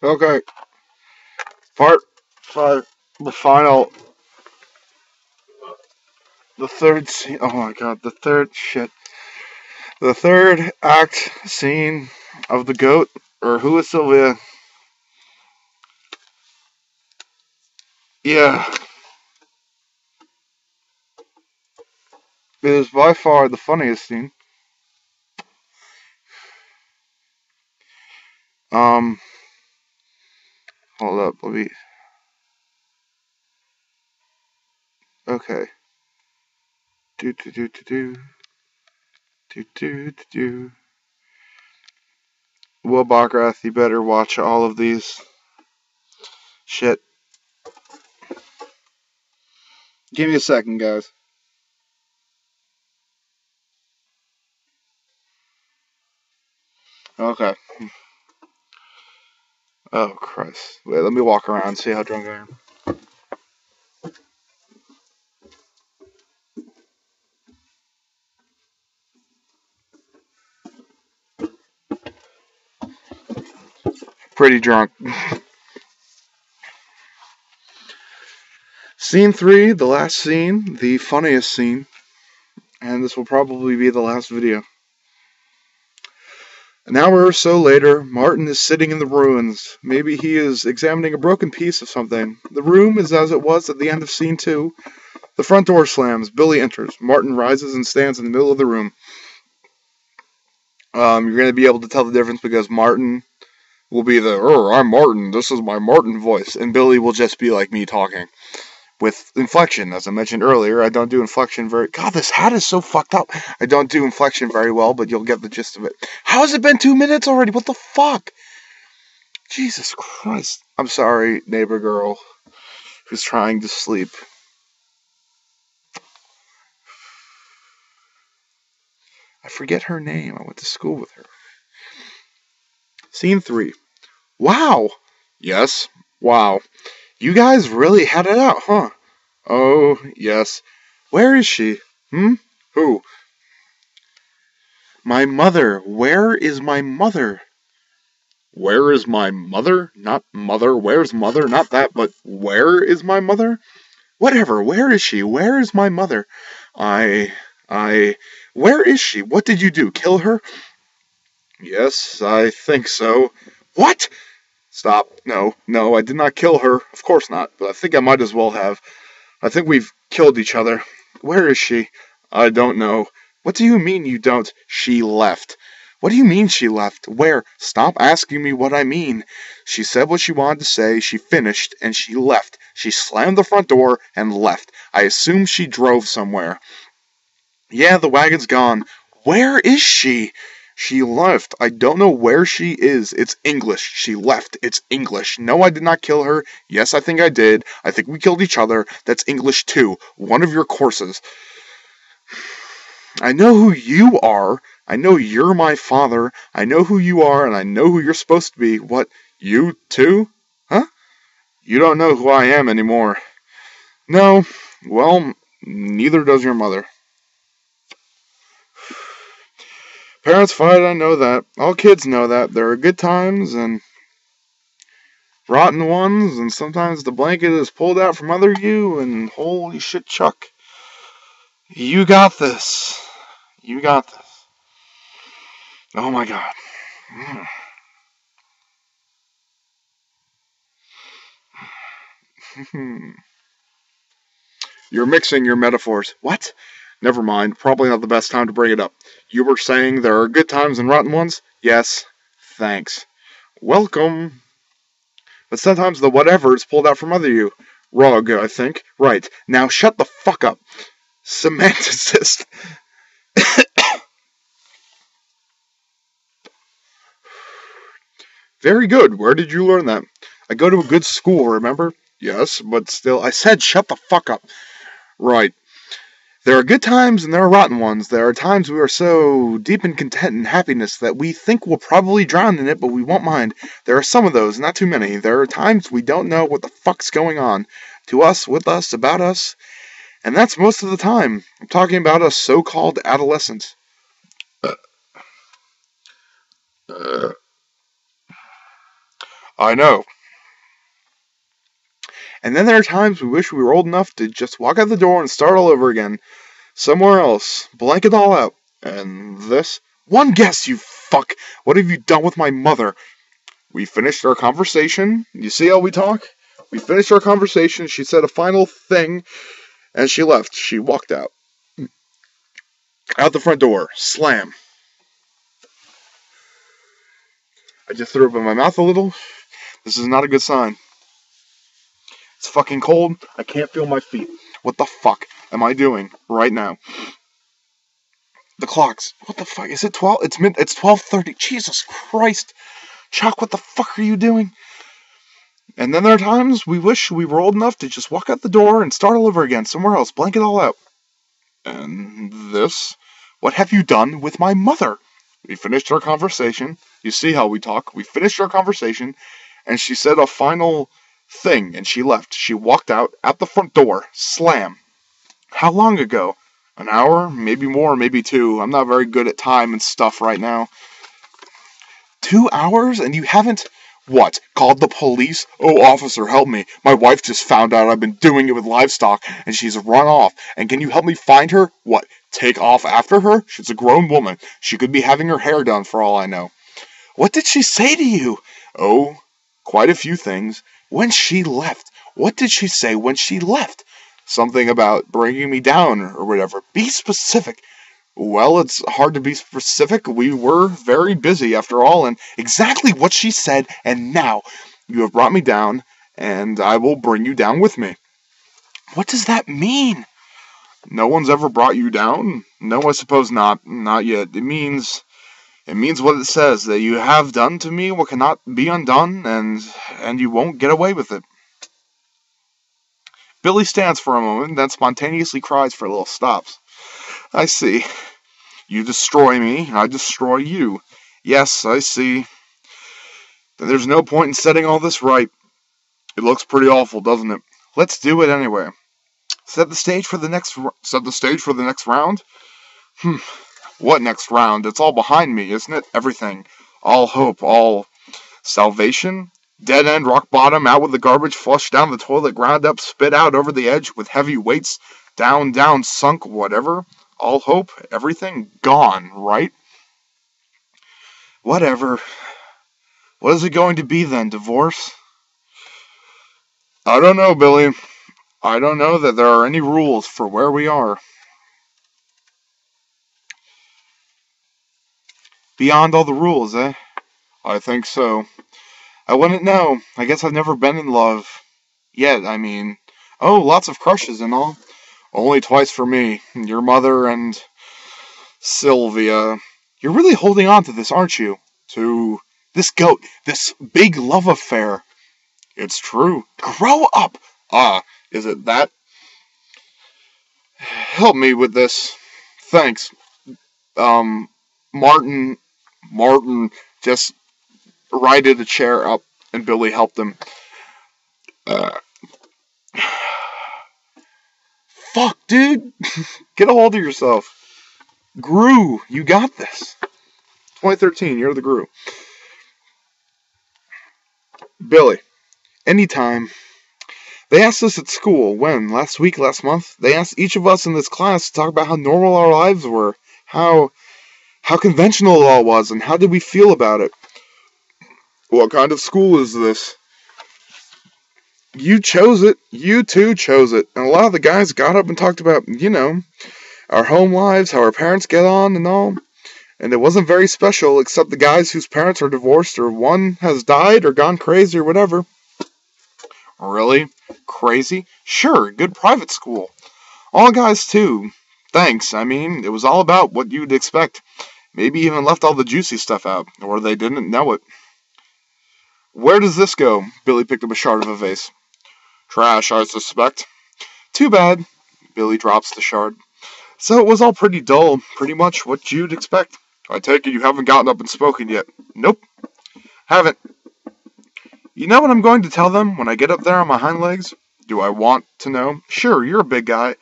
Okay, part 5, the final, the third scene. Oh my god, the third act scene of the goat, or who is Sylvia? Yeah, it is by far the funniest scene. Um, hold up, let me. Okay. Do do do do do do do do do. Will Bockrath, you better watch all of these. Shit. Give me a second, guys. Okay. Oh Christ. Wait, let me walk around and see how drunk I am. Pretty drunk. Scene 3, the last scene, the funniest scene, and this will probably be the last video. An hour or so later, Martin is sitting in the ruins. Maybe he is examining a broken piece of something. The room is as it was at the end of scene 2. The front door slams. Billy enters. Martin rises and stands in the middle of the room. You're going to be able to tell the difference because Martin will be I'm Martin, this is my Martin voice, and Billy will just be like me talking. With inflection, as I mentioned earlier, I don't do inflection very... God, this hat is so fucked up. I don't do inflection very well, but you'll get the gist of it. How has it been 2 minutes already? What the fuck? Jesus Christ. I'm sorry, neighbor girl who's trying to sleep. I forget her name. I went to school with her. Scene 3. Wow. Yes. Wow. You guys really had it out, huh? Oh, yes. Where is she? Who? My mother. Where is my mother? Where is my mother? Not mother. Where's mother? Not that, but where is my mother? Whatever. Where is she? Where is my mother? Where is she? What did you do? Kill her? Yes, I think so. What? Stop. No, I did not kill her. Of course not, but I think I might as well have. I think we've killed each other. Where is she? I don't know. What do you mean you don't? She left. What do you mean she left? Where? Stop asking me what I mean. She said what she wanted to say, she finished, and she left. She slammed the front door and left. I assume she drove somewhere. Yeah, the wagon's gone. Where is she? She left. I don't know where she is. It's English. She left. It's English. No, I did not kill her. Yes, I think I did. I think we killed each other. That's English too. One of your courses. I know who you are. I know you're my father. I know who you are, and I know who you're supposed to be. What? You too? Huh? You don't know who I am anymore. No. Well, neither does your mother. Parents fight, I know that. All kids know that. There are good times and rotten ones, and sometimes the blanket is pulled out from under you, and holy shit, Chuck. You got this. You got this. Oh my god. You're mixing your metaphors. What? Never mind. Probably not the best time to bring it up. You were saying there are good times and rotten ones? Yes. Thanks. Welcome. But sometimes the whatever is pulled out from under you. Rug, I think. Right. Now shut the fuck up. Semanticist. Very good. Where did you learn that? I go to a good school, remember? Yes, but still, I said shut the fuck up. Right. There are good times and there are rotten ones. There are times we are so deep in content and happiness that we think we'll probably drown in it, but we won't mind. There are some of those, not too many. There are times we don't know what the fuck's going on. To us, with us, about us. And that's most of the time. I'm talking about us so-called adolescents. I know. And then there are times we wish we were old enough to just walk out the door and start all over again. Somewhere else. Blank it all out. And this? One guess, you fuck! What have you done with my mother? We finished our conversation. You see how we talk? We finished our conversation. She said a final thing, and she left. She walked out. Out the front door. Slam. I just threw up in my mouth a little. This is not a good sign. It's fucking cold. I can't feel my feet. What the fuck am I doing right now? The clocks. What the fuck? Is it 12? It's 12:30. Jesus Christ. Chuck, what the fuck are you doing? And then there are times we wish we were old enough to just walk out the door and start all over again somewhere else. Blank it all out. And this? What have you done with my mother? We finished our conversation. You see how we talk. We finished our conversation, and she said a final thing, and she left. She walked out the front door. Slam. How long ago? An hour? Maybe more, maybe 2. I'm not very good at time and stuff right now. 2 hours? And you haven't... What? Called the police? Oh, officer, help me. My wife just found out I've been doing it with livestock, and she's run off. And can you help me find her? What? Take off after her? She's a grown woman. She could be having her hair done for all I know. What did she say to you? Oh, quite a few things. When she left. What did she say when she left? Something about bringing me down or whatever. Be specific. Well, it's hard to be specific. We were very busy after all, and exactly what she said, and now you have brought me down, and I will bring you down with me. What does that mean? No one's ever brought you down? No, I suppose not. Not yet. It means what it says, that you have done to me what cannot be undone, and you won't get away with it. Billy stands for a moment, then spontaneously cries for little stops. I see. You destroy me, I destroy you. Yes, I see. Then there's no point in setting all this right. It looks pretty awful, doesn't it? Let's do it anyway. Set the stage for the next round? What next round? It's all behind me, isn't it? Everything. All hope, all salvation. Dead end, rock bottom, out with the garbage, flushed down the toilet, ground up, spit out over the edge with heavy weights, down, sunk, whatever. All hope, everything, gone, right? Whatever. What is it going to be then, divorce? I don't know, Billy. I don't know that there are any rules for where we are. Beyond all the rules, eh? I think so. I wouldn't know. I guess I've never been in love. Yet, I mean. Oh, lots of crushes and all. Only twice for me. Your mother and Sylvia. You're really holding on to this, aren't you? To this goat. This big love affair. It's true. Grow up! Is it that? Help me with this. Thanks. Martin just righted a chair up, and Billy helped him. Fuck, dude. Get a hold of yourself. Gru, you got this. 2013, you're the Gru. Billy, anytime. They asked us at school, when? Last week, last month? They asked each of us in this class to talk about how normal our lives were, how conventional it all was, and how did we feel about it. What kind of school is this? You chose it. You too chose it. And a lot of the guys got up and talked about, our home lives, how our parents get on and all. And it wasn't very special, except the guys whose parents are divorced or one has died or gone crazy or whatever. Really? Crazy? Sure, good private school. All guys too. Thanks, I mean, it was all about what you'd expect. Maybe even left all the juicy stuff out, or they didn't know it. Where does this go? Billy picked up a shard of a vase. Trash, I suspect. Too bad. Billy drops the shard. So it was all pretty dull, pretty much what you'd expect. I take it you haven't gotten up and spoken yet. Nope. Haven't. You know what I'm going to tell them when I get up there on my hind legs? Do I want to know? Sure, you're a big guy.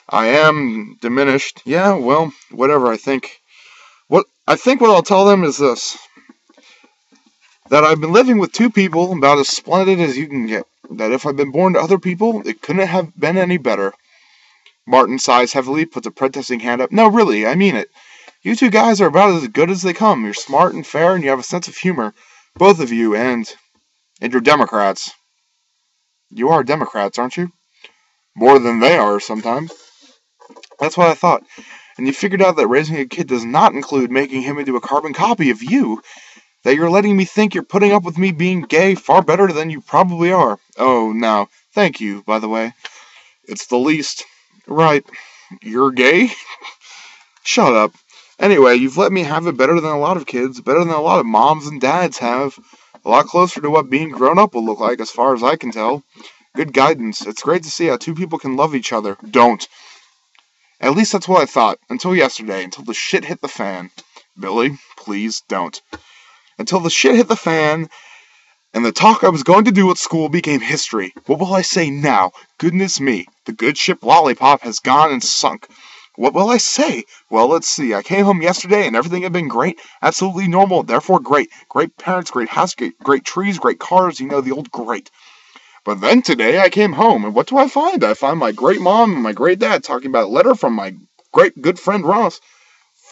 I am diminished. Yeah, well, whatever I think. What I'll tell them is this. That I've been living with two people about as splendid as you can get. That if I'd been born to other people, it couldn't have been any better. Martin sighs heavily, puts a protesting hand up. No, really, I mean it. You two guys are about as good as they come. You're smart and fair, and you have a sense of humor. Both of you, and you're Democrats. You are Democrats, aren't you? More than they are sometimes. That's what I thought. And you figured out that raising a kid does not include making him into a carbon copy of you. That you're letting me think you're putting up with me being gay far better than you probably are. Oh, no. Thank you, by the way. It's the least. Right. You're gay? Shut up. Anyway, you've let me have it better than a lot of kids, better than a lot of moms and dads have. A lot closer to what being grown up will look like, as far as I can tell. Good guidance. It's great to see how two people can love each other. Don't. At least that's what I thought, until yesterday, until the shit hit the fan. Billy, please don't. Until the shit hit the fan, and the talk I was going to do at school became history. What will I say now? Goodness me, the good ship Lollipop has gone and sunk. What will I say? Well, let's see. I came home yesterday and everything had been great. Absolutely normal, therefore great. Great parents, great house, great trees, great cars, you know, the old great. But then today I came home, and what do I find? I find my great mom and my great dad talking about a letter from my great good friend Ross.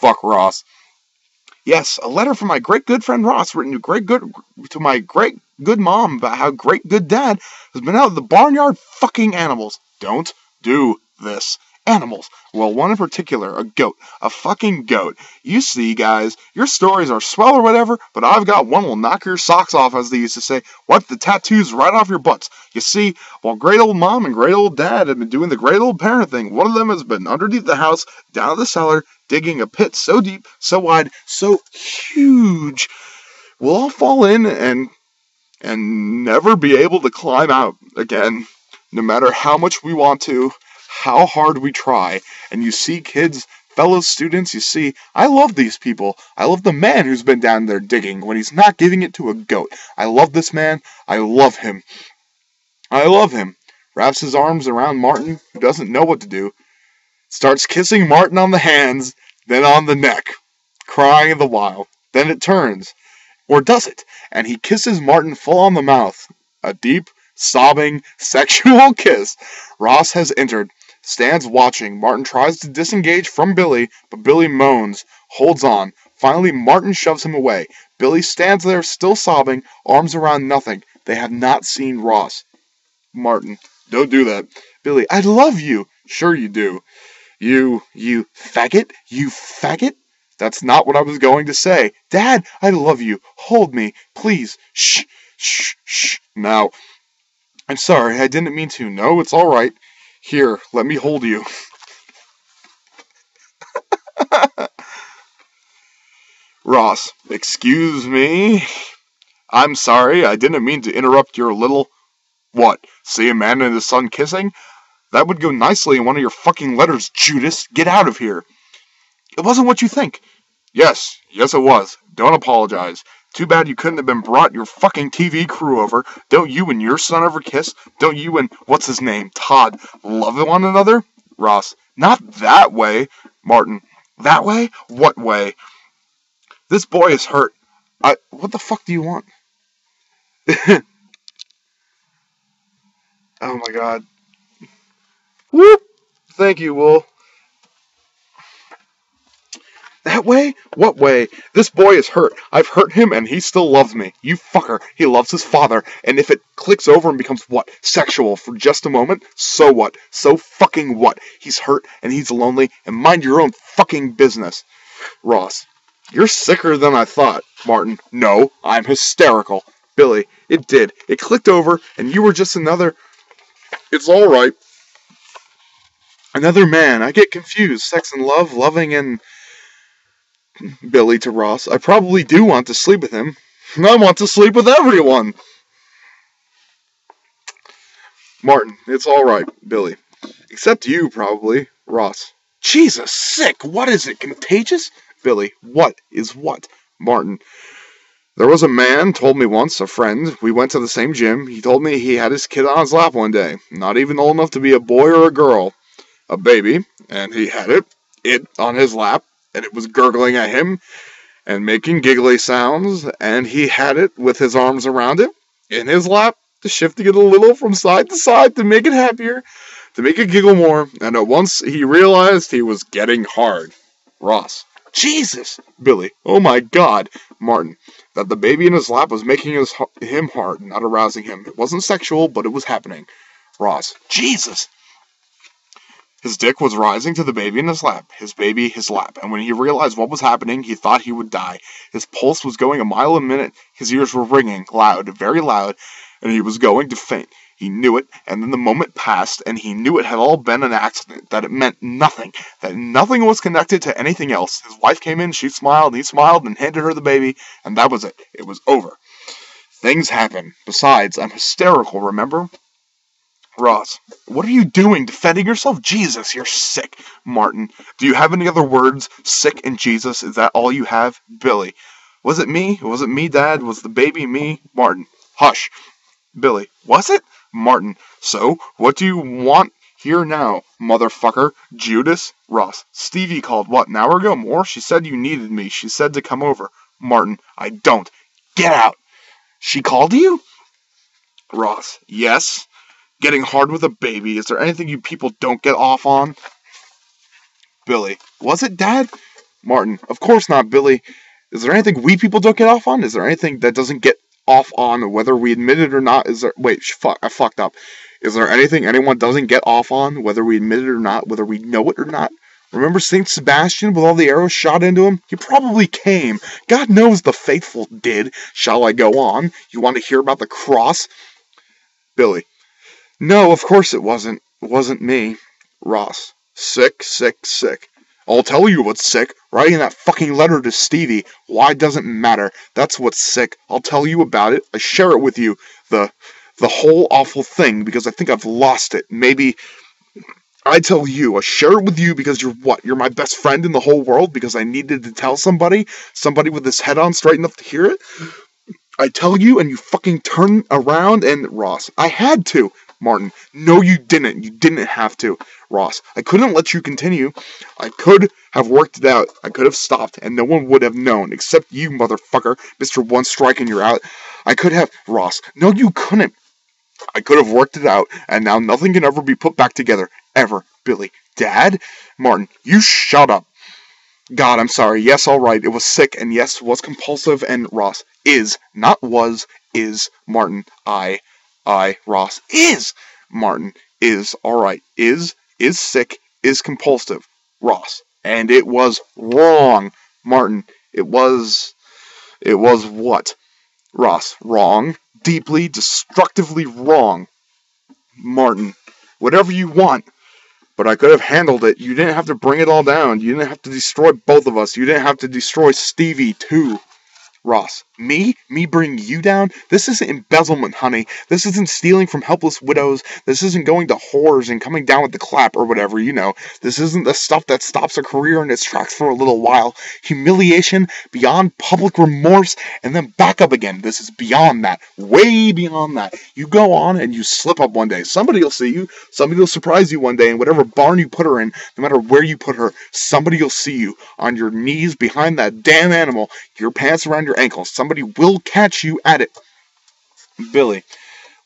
Fuck Ross. Yes, a letter from my great good friend Ross, written to my great good mom about how great good dad has been out of the barnyard fucking animals. Don't do this. Animals. Well, one in particular, a goat. A fucking goat. You see, guys, your stories are swell or whatever, but I've got one will knock your socks off, as they used to say. Wipe the tattoos right off your butts. You see, while great old mom and great old dad have been doing the great old parent thing, one of them has been underneath the house, down the cellar, digging a pit so deep, so wide, so huge, we'll all fall in and never be able to climb out again, no matter how much we want to, how hard we try. And you see, kids, fellow students, you see, I love these people. I love the man who's been down there digging when he's not giving it to a goat. I love this man. I love him. I love him. Wraps his arms around Martin, who doesn't know what to do. Starts kissing Martin on the hands, then on the neck, crying the while. Then it turns. Or does it? And he kisses Martin full on the mouth. A deep, sobbing, sexual kiss. Ross has entered. Stands watching. Martin tries to disengage from Billy, but Billy moans, holds on. Finally, Martin shoves him away. Billy stands there, still sobbing, arms around nothing. They have not seen Ross. Martin, don't do that. Billy, I love you. Sure you do. You faggot? You faggot? That's not what I was going to say. Dad, I love you. Hold me, please. Shh, shh, shh. Now, I'm sorry, I didn't mean to. No, it's all right. Here, let me hold you. Ross, excuse me. I'm sorry, I didn't mean to interrupt your little... What, see a man and his son kissing? That would go nicely in one of your fucking letters, Judas. Get out of here. It wasn't what you think. Yes, it was. Don't apologize. Too bad you couldn't have been brought your fucking TV crew over. Don't you and your son ever kiss? Don't you and, what's his name, Todd, love one another? Ross, not that way. Martin, that way? What way? This boy is hurt. What the fuck do you want? Oh my god. Whoop! Thank you, Will. That way? What way? This boy is hurt. I've hurt him and he still loves me. You fucker. He loves his father. And if it clicks over and becomes what? Sexual for just a moment? So what? So fucking what? He's hurt and he's lonely and mind your own fucking business. Ross, you're sicker than I thought. Martin, no, I'm hysterical. Billy, it did. It clicked over and you were just another... It's alright. Another man. I get confused. Sex and love, loving and... Billy to Ross, I probably do want to sleep with him. I want to sleep with everyone. Martin, it's alright, Billy. Except you, probably. Ross, Jesus, sick. What is it, contagious? Billy, what is what? Martin, there was a man told me once, a friend, we went to the same gym. He told me he had his kid on his lap one day. Not even old enough to be a boy or a girl. A baby. And he had it on his lap. And it was gurgling at him, and making giggly sounds, and he had it with his arms around it in his lap, shifting it a little from side to side to make it happier, to make it giggle more, and at once he realized he was getting hard. Ross. Jesus! Billy. Oh my God! Martin. That the baby in his lap was making him hard, not arousing him. It wasn't sexual, but it was happening. Ross. Jesus! His dick was rising to the baby in his lap, his baby his lap, and when he realized what was happening, he thought he would die. His pulse was going a mile a minute, his ears were ringing, loud, very loud, and he was going to faint. He knew it, and then the moment passed, and he knew it had all been an accident, that it meant nothing, that nothing was connected to anything else. His wife came in, she smiled, he smiled, and handed her the baby, and that was it. It was over. Things happen. Besides, I'm hysterical, remember? Ross. What are you doing? Defending yourself? Jesus, you're sick. Martin. Do you have any other words? Sick and Jesus, is that all you have? Billy. Was it me? Was it me, Dad? Was the baby me? Martin. Hush. Billy. Was it? Martin. So, what do you want here now, motherfucker? Judas? Ross. Stevie called, what, an hour ago? More? She said you needed me. She said to come over. Martin. I don't. Get out. She called you? Ross. Yes. Getting hard with a baby. Is there anything you people don't get off on? Billy. Was it, Dad? Martin. Of course not, Billy. Is there anything we people don't get off on? Is there anything that doesn't get off on, whether we admit it or not? Is there... Wait, I fucked up. Is there anything anyone doesn't get off on, whether we admit it or not, whether we know it or not? Remember St. Sebastian with all the arrows shot into him? He probably came. God knows the faithful did. Shall I go on? You want to hear about the cross? Billy. No, of course it wasn't. It wasn't me. Ross. Sick, sick, sick. I'll tell you what's sick. Writing that fucking letter to Stevie. Why doesn't matter. That's what's sick. I'll tell you about it. I share it with you. The whole awful thing, because I think I've lost it. Maybe I tell you. I share it with you because you're what? You're my best friend in the whole world because I needed to tell somebody with his head on straight enough to hear it. I tell you and you fucking turn around and... Ross. I had to. Martin. No, you didn't. You didn't have to. Ross. I couldn't let you continue. I could have worked it out. I could have stopped, and no one would have known, except you, motherfucker. Mr. One Strike and you're out. I could have... Ross. No, you couldn't. I could have worked it out, and now nothing can ever be put back together. Ever. Billy. Dad? Martin. You shut up. God, I'm sorry. Yes, all right. It was sick, and yes, was compulsive, and Ross. Is. Not was. Is. Martin. Ross. Is. Martin. Is. Alright. Is sick. Is compulsive. Ross. And it was wrong. Martin. It was what? Ross. Wrong. Deeply, destructively wrong. Martin. Whatever you want. But I could have handled it. You didn't have to bring it all down. You didn't have to destroy both of us. You didn't have to destroy Stevie, too. Ross. Me? Me bring you down? This isn't embezzlement, honey. This isn't stealing from helpless widows. This isn't going to whores and coming down with the clap or whatever, you know. This isn't the stuff that stops a career in its tracks for a little while. Humiliation, beyond public remorse, and then back up again. This is beyond that. Way beyond that. You go on and you slip up one day. Somebody will see you. Somebody will surprise you one day in whatever barn you put her in, no matter where you put her. Somebody will see you on your knees behind that damn animal, your pants around your ankles. Somebody will catch you at it. Billy.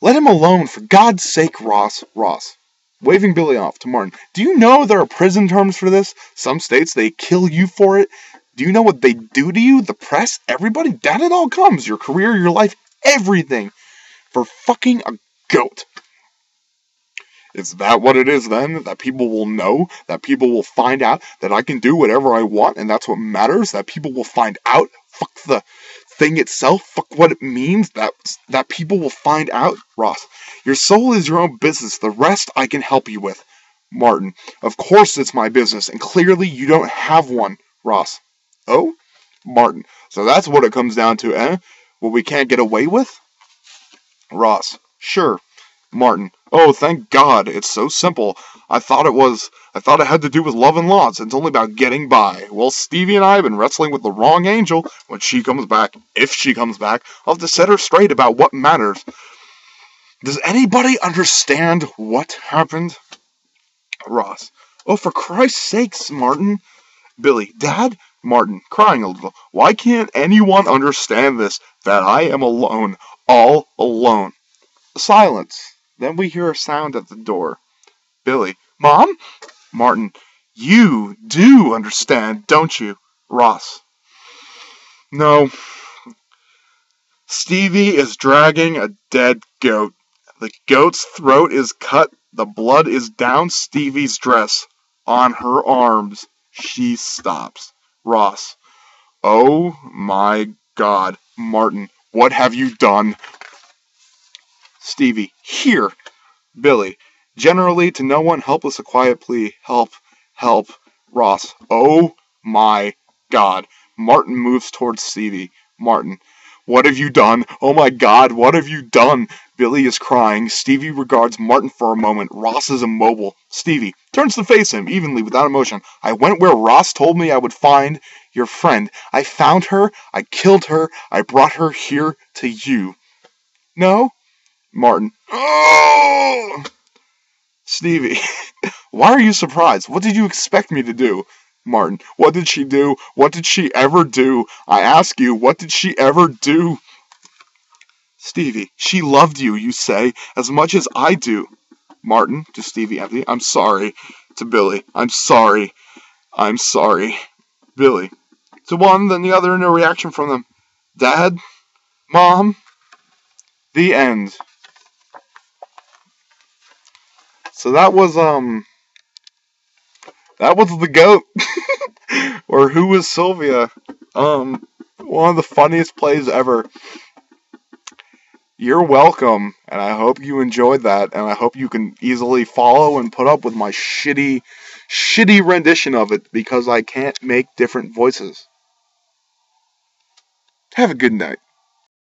Let him alone, for God's sake, Ross. Ross. Waving Billy off to Martin. Do you know there are prison terms for this? Some states, they kill you for it. Do you know what they do to you? The press? Everybody? That it all comes. Your career, your life, everything. For fucking a goat. Is that what it is then? That people will know? That people will find out? That I can do whatever I want and that's what matters? That people will find out? Fuck the thing itself? Fuck what it means? That people will find out? Ross. Your soul is your own business. The rest I can help you with. Martin. Of course it's my business, and clearly you don't have one. Ross. Oh? Martin. So that's what it comes down to, eh? What we can't get away with? Ross. Sure. Martin. Oh, thank God. It's so simple. I thought it had to do with love and loss. It's only about getting by. Well, Stevie and I have been wrestling with the wrong angel. When she comes back, if she comes back, I'll have to set her straight about what matters. Does anybody understand what happened? Ross. Oh, for Christ's sakes, Martin. Billy. Dad? Martin, crying a little. Why can't anyone understand this? That I am alone. All alone. Silence. Then we hear a sound at the door. Billy. Mom? Martin. You do understand, don't you? Ross. No. Stevie is dragging a dead goat. The goat's throat is cut. The blood is down Stevie's dress. On her arms. She stops. Ross. Oh my God. Martin. What have you done? Stevie. Here. Billy. Generally to no one, helpless, a quiet plea. Help. Help. Ross. Oh my God. Martin moves towards Stevie. Martin. What have you done? Oh my God, what have you done? Billy is crying. Stevie regards Martin for a moment. Ross is immobile. Stevie turns to face him, evenly, without emotion. I went where Ross told me I would find your friend. I found her. I killed her. I brought her here to you. No? Martin. Oh! Stevie. Why are you surprised? What did you expect me to do? Martin. What did she do? What did she ever do? I ask you, what did she ever do? Stevie. She loved you, you say, as much as I do. Martin. To Stevie, empty. I'm sorry. To Billy. I'm sorry. I'm sorry. Billy. To one, then the other, no reaction from them. Dad? Mom? The end. So that was the goat. Or Who Was Sylvia? One of the funniest plays ever. You're welcome, and I hope you enjoyed that, and I hope you can easily follow and put up with my shitty rendition of it, because I can't make different voices. Have a good night.